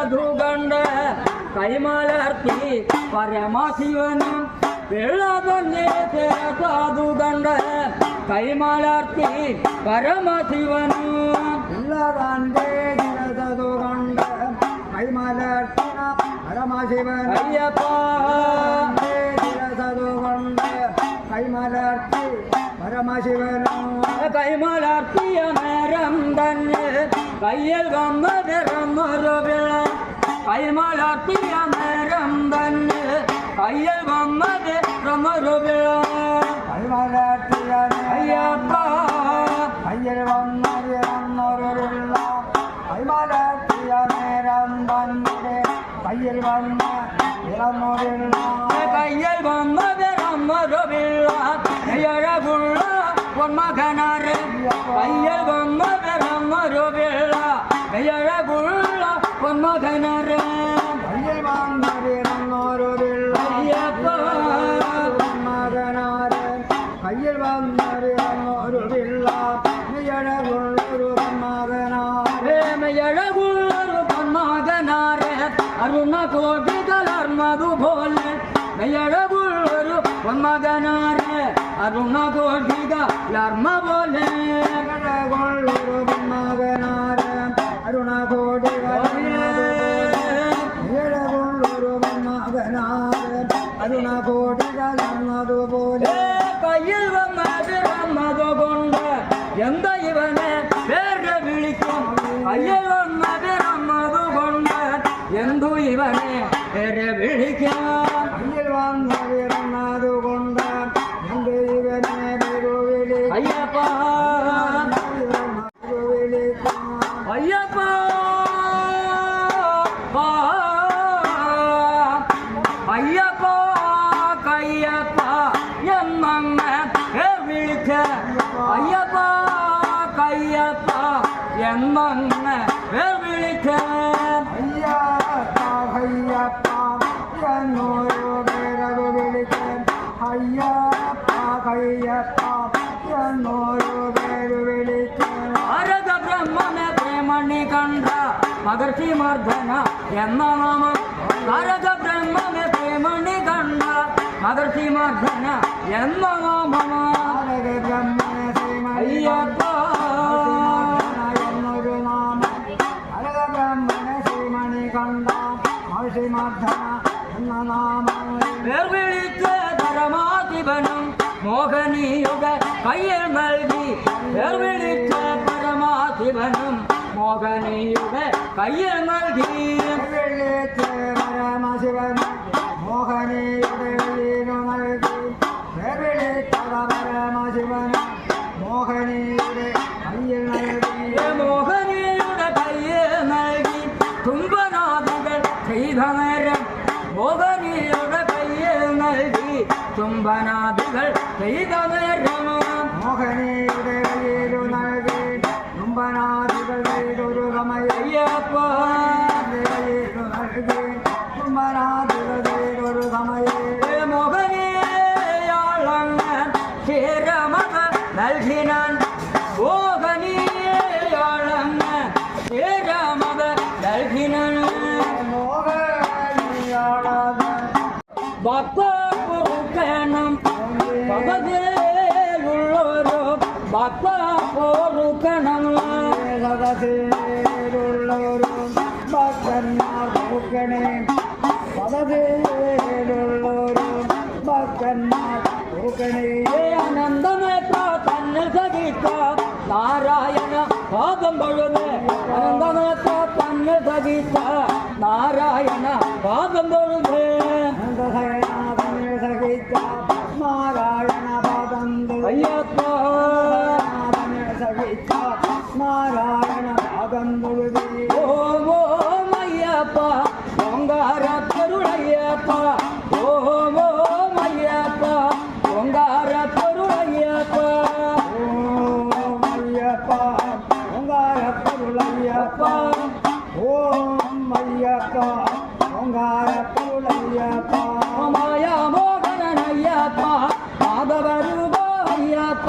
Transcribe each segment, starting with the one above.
അത് കണ്ട കൈമലർത്തി പരമശിവനും വെള്ളതന്നെ അത് കണ്ട കൈമലർത്തി പരമശിവനും വെള്ളതന്റെ ചിരതതു കണ്ട് കൈമലർത്തിന പരമശിവൻ അയ്യപ്പ ചിരതതു കൊണ്ട് കൈമലർത്തി പരമശിവനും കൈമലർത്തിയ നേരം തന്നെ കയ്യിൽ വന്നൊരു വിള കൈമലർത്തിയ നേരം തന്നെ കയ്യിൽ വന്നൊരു വിള കൈമലർത്തിയ അയ്യപ്പ കയ്യിൽ വന്നൊരു വിള കൈമലർത്തിയ നേരം തന്നെ കയ്യിൽ വന്നൊരു കയ്യിൽ വന്നൊരു വിള അഴകുള്ള പൊന്മകനാറ് കയ്യിൽ വന്നൊരു വിള അഴകുള്ള പൊന്മകനാറ് കയ്യിൽ വന്നൊരു വിള അയ്യപ്പ മകനാറ് കയ്യിൽ വന്നൊരു വിള അഴകുള്ളൊരു മകനാറ് അഴകുള്ളൊരു പൊന്മകനാറ് അരുണ കോടി കലർന്നതുപോലെ അഴകുള്ളൊരു പൊന്മകനാറ് അരുണ കോടി കലർന്ന പോലെ അഴകുള്ളൊരു മകനാറ് അരുണ കോടി അഴകുള്ളൊരു മകനാറ് അരുണ കോടി കലർന്നതുപോലെ കയ്യിൽ വന്നതുകൊണ്ട് എന്താ ഇവനെ പേര് വിളിക്കും കയ്യിൽ വന്നതുകൊണ്ട് എന്തു ഇവനെ പേര് വിളിക്കും കയ്യിൽ വന്നതുകൊണ്ട് എന്ത് ഇവനെ വിളിക്കും അയ്യപ്പ അയ്യപ്പ അയ്യപ്പ കയ്യപ്പ എന്നങ്ങ് വിളിക്ക അയ്യപ്പ കയ്യപ്പ എന്നങ്ങ് വിളിക്ക അയ്യപ്പ കയ്യപ്പ എന്നൊരു പേരത് വിളിക്കാൻ അയ്യപ്പ കയ്യപ്പ എന്നൊരു പേര് വിളിക്കാൻ ഭാരത ബ്രഹ്മനെ പ്രേമണി കണ്ട മഹർഷി മർദ്ദന എന്ന നാമം ഭാരത ബ്രഹ്മനെ പ്രേമണി കണ്ട മഹർഷി മർദ്ദന എന്ന നാമമാണ് അയ്യപ്പ എന്നൊരു നാമം ഭരത ബ്രഹ്മനെ ശ്രീമണി കണ്ട മഹർഷി മർദ്ദന എന്ന നാമം വിളിച്ച പരമാധിപനും മോഹനീയുടെ കയ്യിൽ നൽകി വിളിച്ച പരമാധിപനും മോഹനീയുടെ കയ്യിൽ നൽകി വിളിച്ച പരമശിവൻ മോഹനീയുടെ നൽകി വിളിച്ച പരമശിവൻ മോഹനീയുടെ കയ്യിൽ നൽകി മോഹനീയുടെ കയ്യിൽ നൽകി തുമ്പനാദികൾ ചെയ്ത നേരം മോഹനീയുടെ കയ്യിൽ നൽകി തുമ്പനാദികൾ ചെയ്ത നേരം മോഹനീയുടെ കയ്യിൽ നൽകി തുമ്പനാദികൾ ചെയ്തൊരു സമയപ്പ നൽകി തുമ്പനാദികൾ ചെയ്തൊരു സമയേ മോഹനീയാളങ്ങ് ക്ഷീരമത നൽകിനാൻ മോഹനീയാളങ്ങ് ക്ഷീരമത നൽകിനാൻ ഭക്തപുരുക്കണം പദത്തിലുള്ളൊരു ഭക്തപുരുക്കണം സദസ്സിലുള്ളൊരു ഭക്തന്മാർ പൂക്കണേ പദത്തിലുള്ളൊരു ഭക്തന്മാർ പൂക്കണേ അനന്തനേത്ര തന്നെ സഹിച്ച നാരായണ പാദം തൊഴുത് അനന്തനേത്ര തന്നെ സഹിച്ച നാരായണ പാദം തൊഴുത് സഹിച്ച നാരായണ പാദം അയ്യപ്പ സഹിച്ച നാരായണ പാദം തൊഴുതി ഓം ഓം അയ്യപ്പ ഓങ്കാരപ്പൊരുളയ്യപ്പ ഓം ഓം അയ്യപ്പ ഓങ്കാരപ്പൊരുളയ്യപ്പ ഓം അയ്യപ്പ ഓങ്കാരപ്പൊരുളയ്യപ്പ ഓം അയ്യപ്പ ഓങ്കാരപ്പൊരുളയ്യപ്പ മായാമോഹനയ്യപ്പ മാധവരൂപ അയ്യപ്പ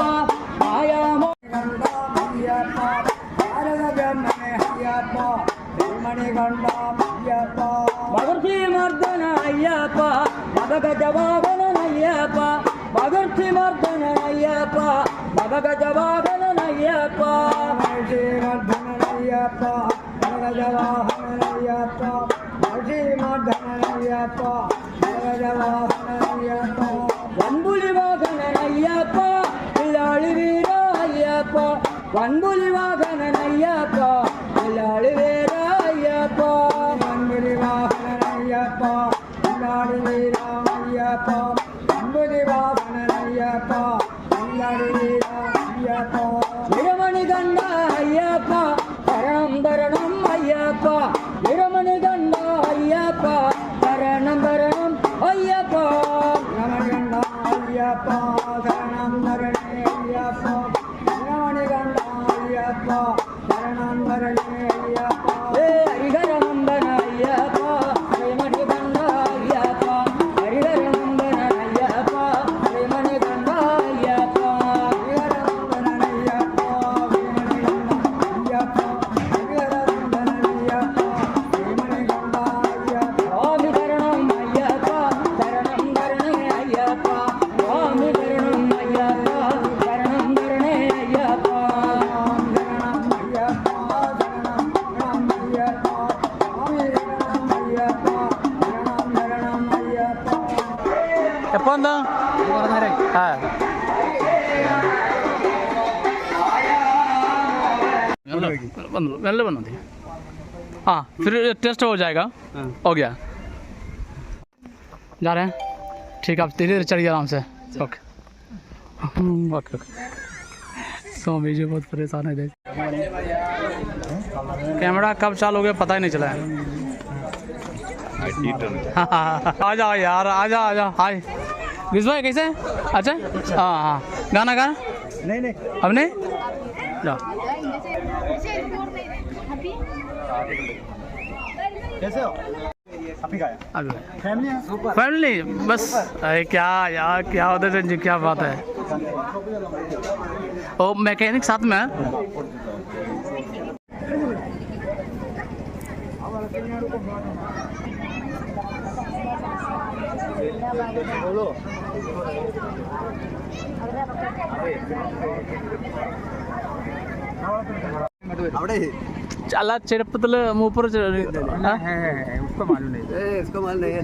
മായാമോ അയ്യപ്പ ഭാരത ബ്രഹ്മണേ അയ്യപ്പ ബ്രഹ്മണി കണ്ട అయ్యప్ప మదగజవాహనయ్యప్ప భగర్తి మర్దనయ్యప్ప మదగజవాహనయ్యప్ప శ్రీమర్ధనయ్యప్ప భగజవాహనయ్యప్ప శ్రీమర్ధనయ్యప్ప భగజవాహనయ్యప్ప வன்புலி வாகனய்யப்ப பிள்ளாளி வீர ஐயப்ப வன்புலி வாகனய்யப்ப பிள்ளாளி வீர ஐயப்ப அன்புலி வாகனய்யப்ப பிள்ளாளி வீராமையப்ப அன்புலி வாகனய்யப்ப பிள்ளாளி வீராமையப்ப வீரமணி கண்ட ஐயப்ப சரணம் தரணம் ஐயப்ப வீரமணி கண்ட ஐயப்ப சரணம் தரணம் ஐயப்ப ரமணிகண்ட ஐயப்ப சரணம் தரணே ஐயப்ப ரமணிகண்ட ஐயப்ப சரணம் தரணே ஐயப்ப ஏ ஹரிஹர நந்தன ஐயப்ப ஸ்ரீமணி கண்ட ஐயப்ப ஹரிஹர நந்தன ஐயப்ப ஸ்ரீமணி கண்ட ஐயப்ப வீரரந்தனய்யப்ப வீரமணிகண்ட ஐயப்ப வீரரந்தனய்யப்ப வீரமணிகண்ட ஐயப்ப சுவாமி சரணம் ஐயப்ப சரணம் தரணே ஐயப்ப சுவாமி சரணம் ஐயப்ப சரணம் தரணே ஐயப்ப எப்போ வந்தோம் ஆ पहले बना दिया हाँ फिर टेस्ट हो जाएगा हो गया जा रहे हैं ठीक है आप धीरे धीरे चलिए आराम से okay okay okay Swami ji बहुत परेशान है देख कैमरा कब चालू हो गया पता ही नहीं चला है आ जाओ यार आ जाओ हाय गिस भाई कैसे अच्छा हाँ हाँ गाना गा नहीं अब नहीं जाओ कैसे हो आप ही गाया अभी फैमिली है सुपर फैमिली बस अरे क्या यार क्या उधर जी क्या बात है ओ मैकेनिक साथ में है बोलो അവിടെ अला ചെരുപ്പത്തിൽ മൂപ്പർ है उसको मालूम नहीं इसको मालूम नहीं है